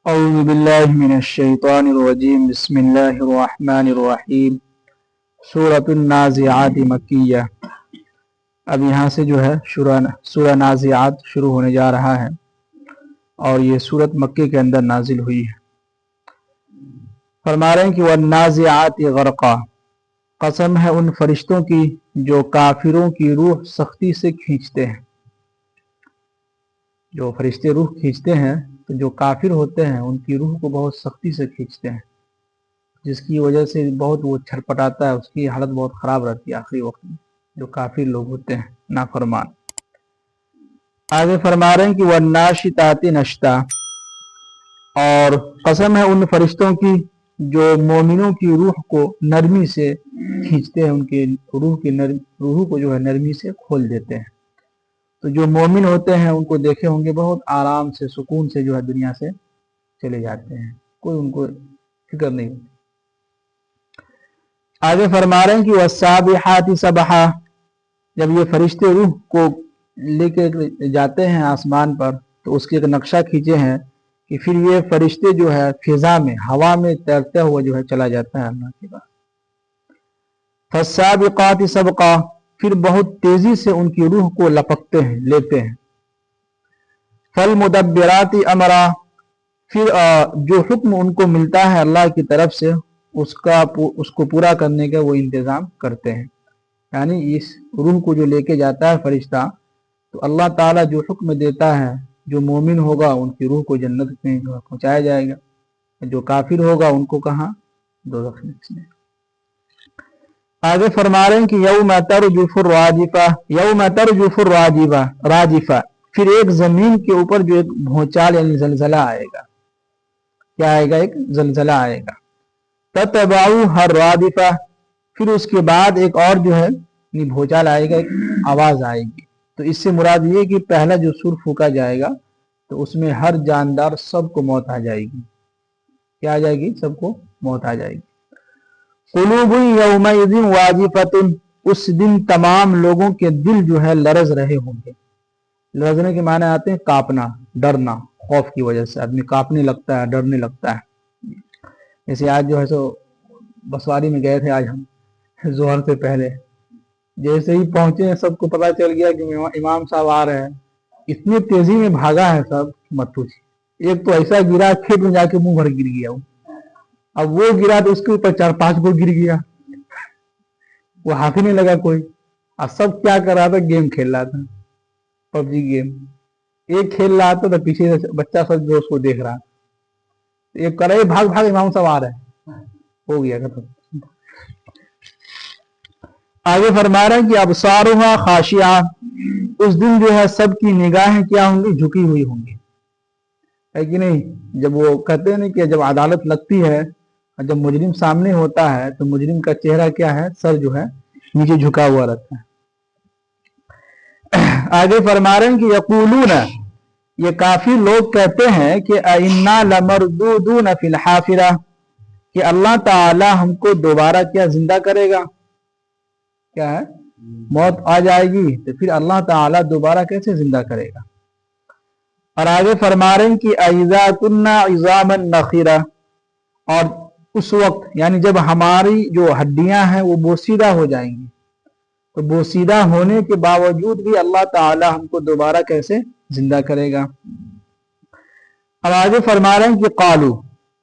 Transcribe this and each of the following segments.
اعوذ باللہ من الشیطان الرجیم بسم اللہ الرحمن الرحیم سورۃ النازعات مکیہ۔ اب یہاں سے جو ہے سورہ نازعات شروع ہونے جا رہا ہے اور یہ سورت مکے کے اندر نازل ہوئی ہے۔ فرما رہے ہیں کہ والنازعات غرقا، قسم ہے ان فرشتوں کی جو کافروں کی روح سختی سے کھینچتے ہیں۔ جو فرشتے روح کھینچتے ہیں تو جو کافر ہوتے ہیں ان کی روح کو بہت سختی سے کھینچتے ہیں، جس کی وجہ سے بہت وہ چھٹپٹاتا ہے، اس کی حالت بہت خراب رہتی ہے آخری وقت میں، جو کافر لوگ ہوتے ہیں نافرمان۔ آگے فرما رہے ہیں کہ والناشطات نشطا، اور قسم ہے ان فرشتوں کی جو مومنوں کی روح کو نرمی سے کھینچتے ہیں، ان کی روح کو جو ہے نرمی سے کھول دیتے ہیں۔ تو جو مومن ہوتے ہیں ان کو دیکھے ہوں گے بہت آرام سے سکون سے جو ہے دنیا سے چلے جاتے ہیں، کوئی ان کو فکر نہیں ہوتی۔ آگے فرما رہے ہیں کہ والسابحات سبحا، جب یہ فرشتے روح کو لے کے جاتے ہیں آسمان پر تو اس کے ایک نقشہ کھینچے ہیں کہ پھر یہ فرشتے جو ہے فضا میں ہوا میں تیرتے ہوئے جو ہے چلا جاتا ہے اللہ کے پاس۔ فالسابقات سبقا، پھر بہت تیزی سے ان کی روح کو لپکتے ہیں، لیتے ہیں۔ فالمدبرات امرا، پھر جو حکم ان کو ملتا ہے اللہ کی طرف سے اس کو پورا کرنے کا وہ انتظام کرتے ہیں۔ یعنی اس روح کو جو لے کے جاتا ہے فرشتہ تو اللہ تعالیٰ جو حکم دیتا ہے، جو مومن ہوگا ان کی روح کو جنت میں پہنچایا جائے گا، جو کافر ہوگا ان کو کہاں؟ دوزخ میں۔ آگے فرما رہے ہیں کہ یوم ترجف الراجفہ، یوم ترجف الراجفہ، پھر ایک زمین کے اوپر جو ایک بھونچال یعنی زلزلہ آئے گا۔ کیا آئے گا؟ ایک زلزلہ آئے گا۔ تتبعها الرادفہ، پھر اس کے بعد ایک اور جو ہے بھونچال آئے گا، ایک آواز آئے گی۔ تو اس سے مراد یہ کہ پہلا جو سور پھونکا جائے گا تو اس میں ہر جاندار سب کو موت آ جائے گی۔ کیا آ جائے گی؟ سب کو موت آ جائے گی۔ قلوب یومئذ واجفۃ، اس دن تمام لوگوں کے دل جو ہے لرز رہے ہوں گے۔ لرزنے کے معنی آتے ہیں کانپنا، ڈرنا، خوف کی وجہ سے آدمی کانپنے لگتا ہے، ڈرنے لگتا ہے۔ جیسے آج جو ہے سو بسواری میں گئے تھے آج ہم ظہر سے پہلے، جیسے ہی پہنچے سب کو پتہ چل گیا کہ امام صاحب آ رہے ہیں، اتنی تیزی میں بھاگا ہے سب مت پوچھیے۔ ایک تو ایسا گرا کھیت میں جا کے منہ بھر گر گیا وہ، اب وہ گرا تو اس کے اوپر 4-5 کو گر گیا، وہ ہاتھ ہی نہیں لگا کوئی۔ اور سب کیا کر رہا تھا؟ گیم کھیل رہا تھا، پب جی گیم۔ ایک کھیل رہا تھا تو پیچھے سے بچہ سب جو اس کو دیکھ رہا، ایک کر رہے بھاگ بھاگ امام صاحب آ رہے ہیں، ہو گیا ختم۔ آگے فرما رہے ہیں کہ ابصارها خاشعہ، اس دن جو ہے سب کی نگاہیں کیا ہوں گی؟ جھکی ہوئی ہوں گی، ہے کہ نہیں؟ جب وہ کہتے ہیں نا کہ جب عدالت لگتی ہے اور جب مجرم سامنے ہوتا ہے تو مجرم کا چہرہ کیا ہے؟ سر جو ہے نیچے جھکا ہوا رہتا ہے۔ آگے فرما رہے ہیں کہ یقولون، یہ کافی لوگ کہتے ہیں کہ اِنَّا لَمَرْدُودُونَ فِي الْحَافِرَةِ، کہ اللہ تعالی ہم کو دوبارہ کیا زندہ کرے گا؟ کیا ہے؟ موت آ جائے گی تو پھر اللہ تعالی دوبارہ کیسے زندہ کرے گا؟ اور آگے فرما رہے ہیں کہ اِذَا كُنَّا عِظَامًا نَخِرَةً، اور اس وقت یعنی جب ہماری جو ہڈیاں ہیں وہ بوسیدہ ہو جائیں گی، تو بوسیدہ ہونے کے باوجود بھی اللہ تعالی ہم کو دوبارہ کیسے زندہ کرے گا؟ اب آگے فرما رہے ہیں کہ قالو،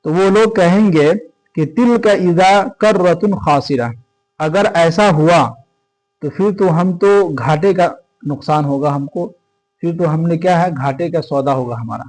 تو وہ لوگ کہیں گے کہ تلک اذا کرۃ خاسرہ، اگر ایسا ہوا تو پھر تو ہم تو گھاٹے کا نقصان ہوگا ہم کو، پھر تو ہم نے کیا ہے؟ گھاٹے کا سودا ہوگا ہمارا۔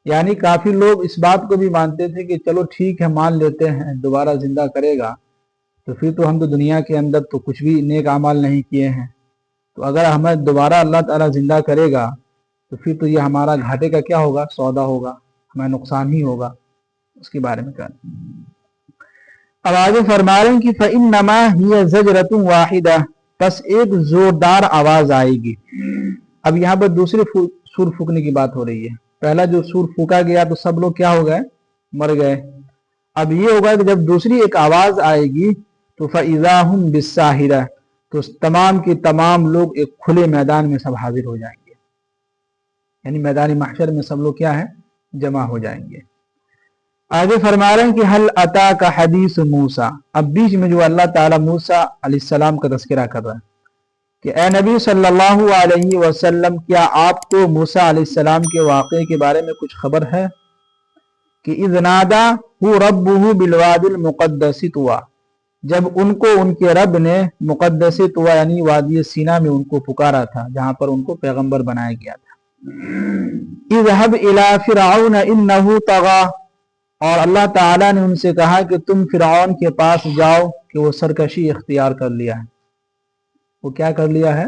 یعنی کافی لوگ اس بات کو بھی مانتے تھے کہ چلو ٹھیک ہے مان لیتے ہیں دوبارہ زندہ کرے گا، تو پھر تو ہم تو دنیا کے اندر تو کچھ بھی نیک اعمال نہیں کیے ہیں، تو اگر ہمیں دوبارہ اللہ تعالیٰ زندہ کرے گا تو پھر تو یہ ہمارا گھاٹے کا کیا ہوگا؟ سودا ہوگا، ہمیں نقصان ہی ہوگا۔ اس کے بارے میں کہا۔ اب آگے فرما رہے ہیں کہ فَإِنَّمَا هِيَ زَجْرَةٌ وَاحِدَةٌ، بس ایک زوردار آواز آئے گی۔ اب یہاں پر دوسرے سور پھونکنے کی بات ہو رہی ہے۔ پہلا جو سور پھونکا گیا تو سب لوگ کیا ہو گئے؟ مر گئے۔ اب یہ ہوگا کہ جب دوسری ایک آواز آئے گی تو فَإِذَا هُمْ بِالسَّاهِرَةِ، تو تمام کے تمام لوگ ایک کھلے میدان میں سب حاضر ہو جائیں گے، یعنی میدان محشر میں سب لوگ کیا ہے؟ جمع ہو جائیں گے۔ آگے فرما رہے ہیں کہ حل اتا کا حدیث موسیٰ. اب بیچ میں جو اللہ تعالیٰ موسیٰ علیہ السلام کا تذکرہ کر رہا ہے کہ اے نبی صلی اللہ علیہ وسلم کیا آپ کو موسیٰ علیہ السلام کے واقعے کے بارے میں کچھ خبر ہے کہ اذ نادا ربہ بالواد المقدس طویٰ، جب ان کو ان کے رب نے مقدس طویٰ یعنی وادی سینا میں ان کو پکارا تھا جہاں پر ان کو پیغمبر بنایا گیا تھا. اذهب الى فرعون انه طغى، اور اللہ تعالیٰ نے ان سے کہا کہ تم فرعون کے پاس جاؤ کہ وہ سرکشی اختیار کر لیا ہے. وہ کیا کر لیا ہے؟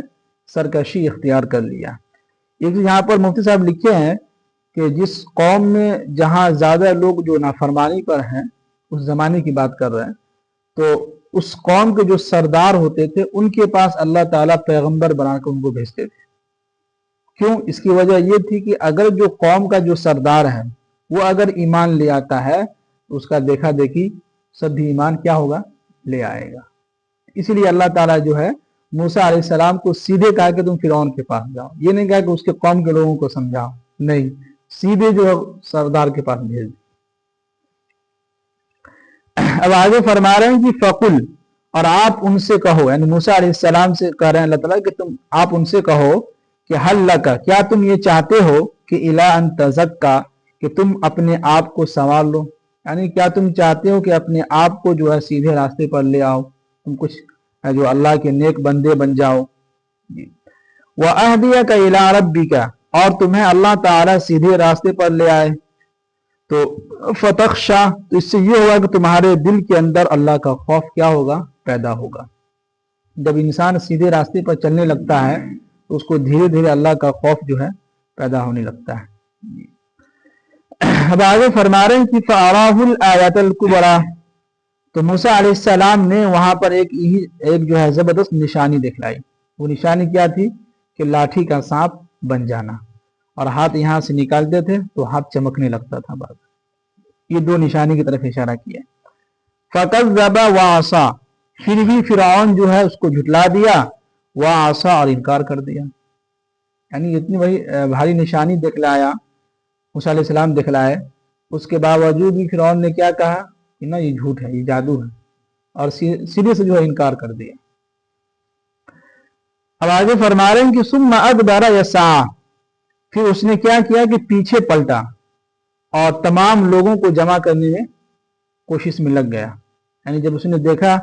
سرکشی اختیار کر لیا. ایک یہاں پر مفتی صاحب لکھے ہیں کہ جس قوم میں جہاں زیادہ لوگ جو نافرمانی پر ہیں، اس زمانے کی بات کر رہے ہیں، تو اس قوم کے جو سردار ہوتے تھے ان کے پاس اللہ تعالیٰ پیغمبر بنا کر ان کو بھیجتے تھے. کیوں؟ اس کی وجہ یہ تھی کہ اگر جو قوم کا جو سردار ہے وہ اگر ایمان لے آتا ہے تو اس کا دیکھا دیکھی سب بھی ایمان کیا ہوگا؟ لے آئے گا. اسی لیے اللہ تعالیٰ جو ہے موسیٰ علیہ السلام کو سیدھے کہا کہ تم فرعون کے پاس جاؤ. یہ نہیں کہا کہ اس کے قوم کے لوگوں کو سمجھاؤ، نہیں، سیدھے جو ہے سردار کے پاس بھیج دیں. اب آگے فرما رہے ہیں کہ فقل، اور آپ ان سے کہو، یعنی موسیٰ علیہ السلام سے کہہ رہے ہیں اللہ تعالیٰ کہ آپ ان سے کہو کہ حل لکا، کیا تم یہ چاہتے ہو کہ الی ان تزکا، کہ تم اپنے آپ کو سنوار لو، یعنی کیا تم چاہتے ہو کہ اپنے آپ کو جو ہے سیدھے راستے پر لے آؤ، تم کچھ جو اللہ کے نیک بندے بن جاؤ. وَأَهْدِيَكَ إِلَىٰ رَبِّكَ، اور تمہیں اللہ تعالیٰ سیدھے راستے پر لے آئے. تو فتخشا، تو اس سے یہ ہوگا کہ تمہارے دل کے اندر اللہ کا خوف کیا ہوگا؟ پیدا ہوگا. جب انسان سیدھے راستے پر چلنے لگتا ہے تو اس کو دھیرے دھیرے اللہ کا خوف جو ہے پیدا ہونے لگتا ہے. اب آگے فرما رہے ہیں کہ فَأَرَاهُ الْآيَةَ الْكُبْرَىٰ، تو موسیٰ علیہ السلام نے وہاں پر ایک جو ہے زبردست نشانی دکھلائی. وہ نشانی کیا تھی؟ کہ لاٹھی کا سانپ بن جانا، اور ہاتھ یہاں سے نکالتے تھے تو ہاتھ چمکنے لگتا تھا. بعد یہ دو نشانی کی طرف اشارہ کیا. فَكَذَّبَ وَعَصَىٰ، پھر بھی فرعون جو ہے اس کو جھٹلا دیا، وَعَصَىٰ، اور انکار کر دیا. یعنی اتنی بھاری نشانی دکھلایا موسیٰ علیہ السلام دکھلائے، اس کے باوجود بھی فرعون نے کیا کہا کہ نہ یہ جھوٹ ہے، یہ جادو ہے، اور سیدھے سے جو ہے انکار کر دیا. اب آگے فرما رہے ہیں کہ ثم ادبر یسعی، پھر اس نے کیا کیا کہ پیچھے پلٹا اور تمام لوگوں کو جمع کرنے میں کوشش میں لگ گیا. یعنی جب اس نے دیکھا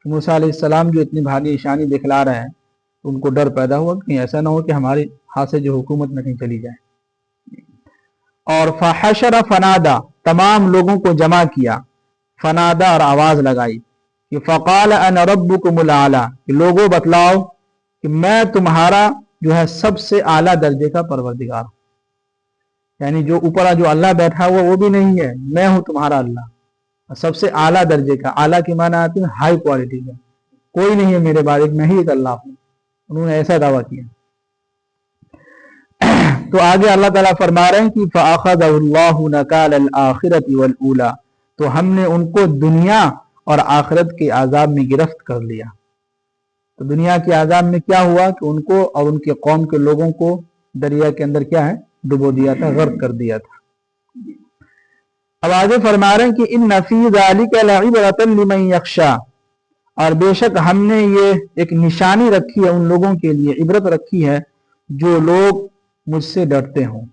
کہ موسیٰ علیہ السلام جو اتنی بھاری نشانی دکھلا رہے ہیں تو ان کو ڈر پیدا ہوا کہ ایسا نہ ہو کہ ہمارے ہاتھ سے جو حکومت نہ کہیں چلی جائے. اور فحشر فنادا، تمام لوگوں کو جمع کیا، فنادا، اور آواز لگائی کہ فقال انا ربکم الاعلی، کہ لوگوں بتلاؤ کہ میں تمہارا جو ہے سب سے اعلیٰ درجے کا پروردگار ہوں. یعنی جو اوپر جو اللہ بیٹھا ہوا وہ بھی نہیں ہے، میں ہوں تمہارا اللہ، سب سے اعلیٰ درجے کا. اعلیٰ کی معنی آتی ہے ہائی کوالٹی کا، کوئی نہیں ہے میرے بارے میں ہی ایک اللہ ہوں. انہوں نے ایسا دعویٰ کیا. تو آگے اللہ تعالیٰ فرما رہے ہیں کہ فَأَخَذَهُ اللَّهُ نَكَالَ الْآخِرَةِ وَالْأُولَىٰ، تو ہم نے ان کو دنیا اور آخرت کے عذاب میں گرفت کر لیا. تو دنیا کے عذاب میں کیا ہوا کہ ان کو اور ان کے قوم کے لوگوں کو دریا کے اندر کیا ہے؟ ڈبو دیا تھا، غرق کر دیا تھا. اب آگے فرما رہے ہیں کہ إِنَّ فِي ذَلِكَ لَعِبْرَةً لِمَن يَخْشَىٰ، اور بے شک ہم نے یہ ایک نشانی رکھی ہے ان لوگوں کے لیے، عبرت رکھی ہے جو لوگ مجھ سے ڈرتے ہوں.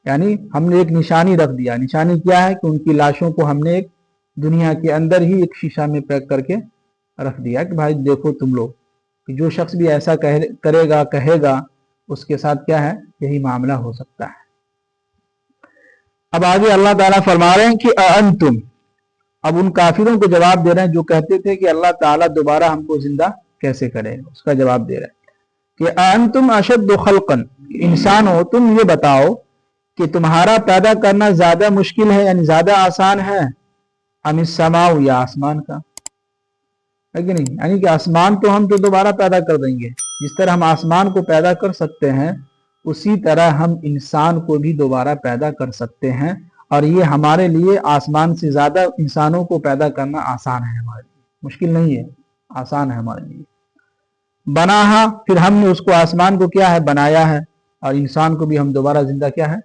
یعنی ہم نے ایک نشانی رکھ دیا. نشانی کیا ہے؟ کہ ان کی لاشوں کو ہم نے ایک دنیا کے اندر ہی ایک شیشہ میں پیک کر کے رکھ دیا کہ بھائی دیکھو تم لوگ کہ جو شخص بھی ایسا کرے گا کہے گا اس کے ساتھ کیا ہے؟ یہی معاملہ ہو سکتا ہے. اب آگے اللہ تعالیٰ فرما رہے ہیں کہ اَأَنتُمْ، اب ان کافروں کو جواب دے رہے ہیں جو کہتے تھے کہ اللہ تعالیٰ دوبارہ ہم کو زندہ کیسے کرے گا. اس کا جواب دے رہے ہیں کہ اَأَنتُمْ أَشَدُّ خَلْقًا، انسان ہو تم یہ بتاؤ کہ تمہارا پیدا کرنا زیادہ مشکل ہے یعنی زیادہ آسان ہے، ام السماء، یا آسمان کا ہے کہ نہیں. یعنی کہ آسمان تو ہم تو دوبارہ پیدا کر دیں گے، جس طرح ہم آسمان کو پیدا کر سکتے ہیں اسی طرح ہم انسان کو بھی دوبارہ پیدا کر سکتے ہیں، اور یہ ہمارے لیے آسمان سے زیادہ انسانوں کو پیدا کرنا آسان ہے، ہمارے لیے مشکل نہیں ہے، آسان ہے ہمارے لیے. بناہا، پھر ہم نے اس کو آسمان کو کیا ہے؟ بنایا ہے، اور انسان کو بھی ہم دوبارہ زندہ کیا ہے؟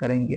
کریں گے.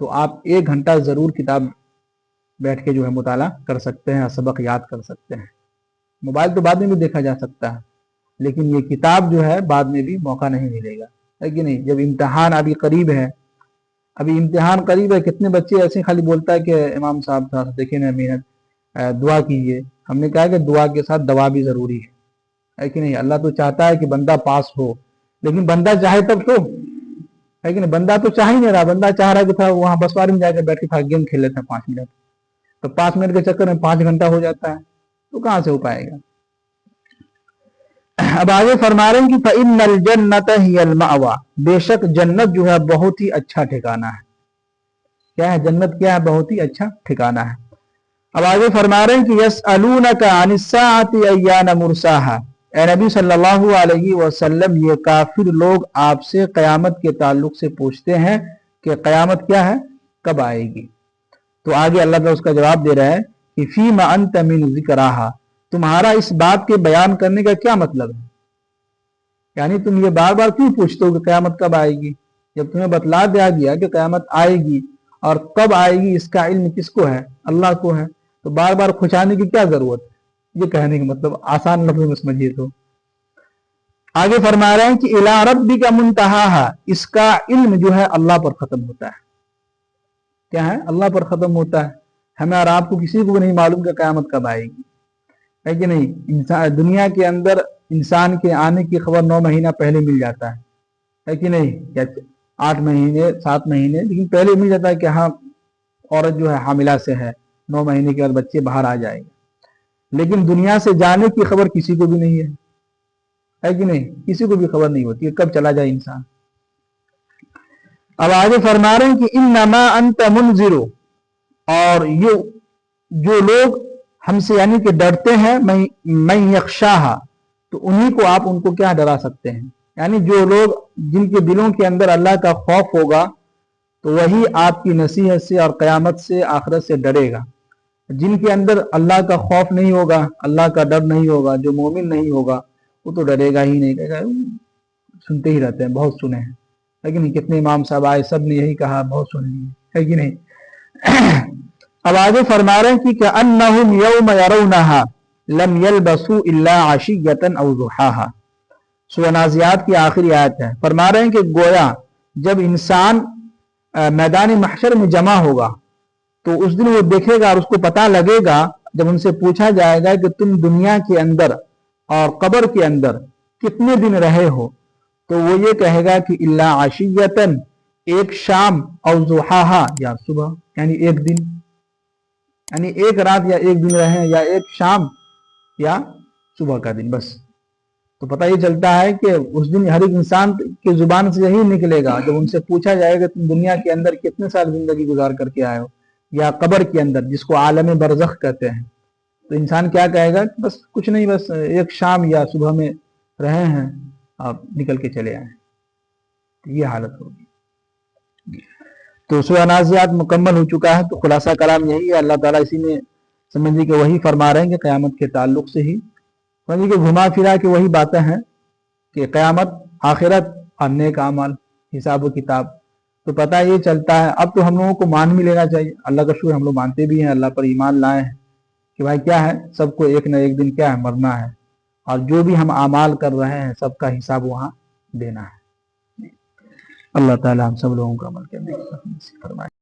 تو آپ 1 گھنٹہ ضرور کتاب بیٹھ کے جو ہے مطالعہ کر سکتے ہیں اور سبق یاد کر سکتے ہیں. موبائل تو بعد میں بھی دیکھا جا سکتا ہے، لیکن یہ کتاب جو ہے بعد میں بھی موقع نہیں ملے گا، ہے کہ نہیں. جب امتحان ابھی قریب ہے، کتنے بچے ایسے خالی بولتا ہے کہ امام صاحب تھا دیکھیں نا محنت دعا کیجیے. ہم نے کہا کہ دعا کے ساتھ دوا بھی ضروری ہے کہ نہیں. اللہ تو چاہتا ہے کہ بندہ پاس ہو، لیکن بندہ چاہے تب تو، ہے کہ نہیں. بندہ تو چاہ ہی نہیں رہا، بندہ چاہ رہا کہ تھا وہاں بسواری میں جا کے بیٹھ کے تھا گیم کھیل لیتے ہیں 5 منٹ، تو 5 منٹ کے چکر میں 5 گھنٹہ ہو جاتا ہے، تو کہاں سے ہو پائے گا. اب آگے فرما رہے ہیں کہ فَإِنَّ الْجَنَّةَ هِيَ الْمَأْوَى، بے شک جنت جو ہے بہت ہی اچھا ٹھکانہ ہے. کیا ہے جنت؟ کیا ہے؟ بہت ہی اچھا ٹھکانہ ہے. اب آگے فرما رہے ہیں کہ يَسْأَلُونَكَ عَنِ السَّاعَةِ أَيَّانَ مُرْسَاهَا، اے نبی صلی اللہ علیہ وسلم یہ کافر لوگ آپ سے قیامت کے تعلق سے پوچھتے ہیں کہ قیامت کیا ہے، کب آئے گی. تو آگے اللہ تعالیٰ اس کا جواب دے رہا ہے کہ فِيمَ أَنْتَ مِنْ ذِكْرَاهَا، تمہارا اس بات کے بیان کرنے کا کیا مطلب ہے. یعنی تم یہ بار بار کیوں پوچھتے ہو کہ قیامت کب آئے گی، جب تمہیں بتلا دیا گیا کہ قیامت آئے گی، اور کب آئے گی اس کا علم کس کو ہے، اللہ کو ہے. تو بار بار کھچانے کی کیا ضرورت ہے. یہ کہنے کا مطلب آسان لفظوں میں سمجھیے. تو آگے فرما رہے ہیں کہ الی ربک منتہاہا، اس کا علم جو ہے اللہ پر ختم ہوتا ہے. کیا ہے؟ اللہ پر ختم ہوتا ہے. ہمیں اور آپ کو کسی کو نہیں معلوم کہ قیامت کب آئے گی، ہے کہ نہیں. دنیا کے اندر انسان کے آنے کی خبر 9 مہینہ پہلے مل جاتا ہے کہ نہیں، یا 8 مہینے 7 مہینے، لیکن پہلے مل جاتا ہے کہ ہاں عورت جو ہے حاملہ سے ہے، 9 مہینے کے بعد بچے باہر آ جائے گا. لیکن دنیا سے جانے کی خبر کسی کو بھی نہیں ہے کہ نہیں. کسی کو بھی خبر نہیں ہوتی ہے کب چلا جائے انسان. اب آگے فرما رہے ہیں کہ انما انت منذر، اور یہ جو لوگ ہم سے یعنی کہ ڈرتے ہیں، من یخشاہا، تو انہی کو آپ ان کو کیا ڈرا سکتے ہیں. یعنی جو لوگ جن کے دلوں کے اندر اللہ کا خوف ہوگا تو وہی آپ کی نصیحت سے اور قیامت سے آخرت سے ڈرے گا. جن کے اندر اللہ کا خوف نہیں ہوگا، اللہ کا ڈر نہیں ہوگا، جو مومن نہیں ہوگا، وہ تو ڈرے گا ہی نہیں. کہے گا سنتے ہی رہتے ہیں، بہت سنے ہیں، ہے کہ نہیں. کتنے امام صاحب آئے، سب نے یہی کہا، بہت سن لیے، ہے کہ نہیں. اب آگے فرما رہے ہیں کہ کأنہم یوم یرونہا لم یلبسوا الا عشیۃ او ضحاہا. سورہ نازعات کی آخری آیت ہے. فرما رہے ہیں کہ گویا جب انسان میدان محشر میں جمع ہوگا تو اس دن وہ دیکھے گا اور اس کو پتہ لگے گا، جب ان سے پوچھا جائے گا کہ تم دنیا کے اندر اور قبر کے اندر کتنے دن رہے ہو، تو وہ یہ کہے گا کہ الا عشیۃ، ایک شام، او ضحاہا، یا صبح، یعنی ایک دن، یعنی ایک رات یا ایک دن رہے، یا ایک شام یا صبح کا دن، بس. تو پتہ یہ چلتا ہے کہ اس دن ہر ایک انسان کی زبان سے یہی نکلے گا جب ان سے پوچھا جائے گا تم دنیا کے اندر کتنے سال زندگی گزار کر کے آئے ہو، یا قبر کے اندر جس کو عالم برزخ کہتے ہیں. تو انسان کیا کہے گا؟ بس کچھ نہیں، بس ایک شام یا صبح میں رہے ہیں، آپ نکل کے چلے آئے. یہ حالت ہوگی. تو سورہ نازعات مکمل ہو چکا ہے. تو خلاصہ کلام یہی ہے، اللہ تعالیٰ اسی میں سمجھیے کہ وہی فرما رہے ہیں کہ قیامت کے تعلق سے ہی سمجھیے کہ گھما پھرا کے وہی باتیں ہیں کہ قیامت، آخرت اور نیک اعمال، حساب و کتاب. تو پتہ یہ چلتا ہے. اب تو ہم لوگوں کو مان بھی لینا چاہیے. اللہ کا شکر ہم لوگ مانتے بھی ہیں، اللہ پر ایمان لائے ہیں کہ بھائی کیا ہے، سب کو ایک نہ ایک دن کیا ہے، مرنا ہے، اور جو بھی ہم اعمال کر رہے ہیں سب کا حساب وہاں دینا ہے. اللہ تعالیٰ ہم سب لوگوں کو عمل کرنے کی توفیق نصیب فرمائے.